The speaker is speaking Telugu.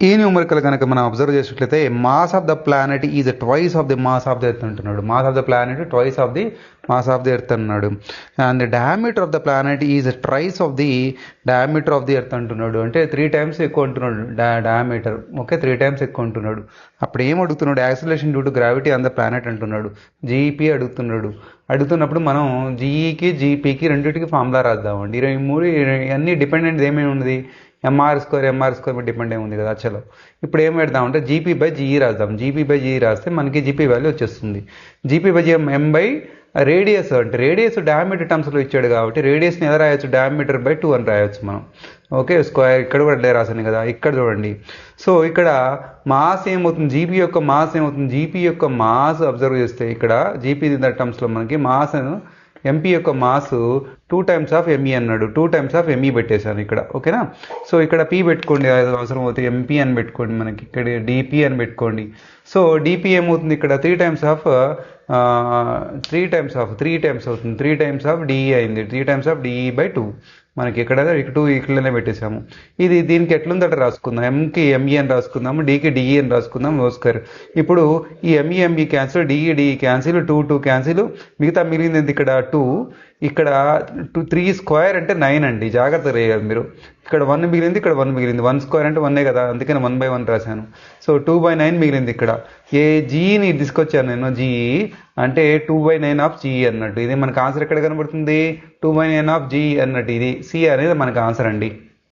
ఈ న్యూమరికల్ కనుక మనం అబ్జర్వ్ చేసినట్లయితే mass of the planet is twice of the mass of the earth అంటున్నాడు. Mass of the planet twice of the mass of the earth అన్నాడు. And the diameter of the planet is thrice of the diameter of the earth అంటున్నాడు. అంటే 3 times ఎక్కువ అంటున్నాడు డయామీటర్. ఓకే, 3 times ఎక్కువ అంటున్నాడు. అప్పుడు ఏం అడుగుతున్నాడు? Acceleration due to gravity on the planet అంటున్నాడు. జీఈపీ అడుగుతున్నాడు. అడుగుతున్నప్పుడు మనం జీఈకి జీపీకి రెండింటికి ఫార్ములా రాద్దామండి. ఈ మూడు అన్ని డిపెండెంట్ ఏమేమి ఉన్నది? ఎంఆర్ స్క్వేర్ మీద డిపెండ్ అయి ఉంది కదా. చలో ఇప్పుడు ఏం పెడదామంటే జీపీ బై జీఈ రాద్దాం. జీపీ బై జీఈ రాస్తే మనకి జీపీ వాల్యూ వచ్చేస్తుంది. GP by GM M by radius, అంటే రేడియస్ డయామీటర్ టర్మ్స్లో ఇచ్చాడు కాబట్టి రేడియస్ని ఎలా రాయొచ్చు? డయామీటర్ బై 2 అని రాయొచ్చు మనం. ఓకే, స్క్వేర్ ఇక్కడ కూడా అట్లే రాసాను కదా. ఇక్కడ చూడండి. సో ఇక్కడ మాస్ ఏమవుతుంది? జీపీ యొక్క మాస్ ఏమవుతుంది? జీపీ యొక్క మాస్ అబ్జర్వ్ చేస్తే ఇక్కడ జీపీ టర్మ్స్లో మనకి మాస్ ఎంపీ యొక్క మాస్ 2 times ఆఫ్ ఎంఈ అన్నాడు. 2 times ఆఫ్ ఎంఈ పెట్టేశాను ఇక్కడ. ఓకేనా? సో ఇక్కడ పీ పెట్టుకోండి, అవసరం అవుతుంది. ఎంపీ అని పెట్టుకోండి, మనకి ఇక్కడ డిపి అని పెట్టుకోండి. సో డిపి ఏమవుతుంది? ఇక్కడ 3 times ఆఫ్ 3 times అవుతుంది. 3 times ఆఫ్ డిఈ అయింది. 3 times ఆఫ్ డిఈ బై 2 మనకి ఇక్కడ 2 ఇక్కడనే పెట్టేశాము. ఇది దీనికి ఎట్లుందట రాసుకుందాం. ఎంకి ఎంఈ అని రాసుకుందాము, డికి డిఈ అని రాసుకుందాం స్క్వేర్. ఇప్పుడు ఈ ME cancel, DE cancel, 2 cancel, మిగతా మిగిలింది ఇక్కడ 2. ఇక్కడ 3 స్క్వేర్ అంటే 9 అండి. జాగ్రత్త వేయాలి మీరు. ఇక్కడ 1 మిగిలింది, ఇక్కడ 1 మిగిలింది. 1 స్క్వేర్ అంటే 1 కదా, అందుకని 1/1 రాశాను. సో 2/9 మిగిలింది ఇక్కడ. ఏ జీని తీసుకొచ్చాను నేను. జీఈ అంటే 2/9 ఆఫ్ జీఈ అన్నట్టు. ఇది మనకు ఆన్సర్ ఎక్కడ కనబడుతుంది? 2/9 ఆఫ్ జీఈ అన్నట్టు. ఇది సి అనేది మనకు ఆన్సర్ అండి.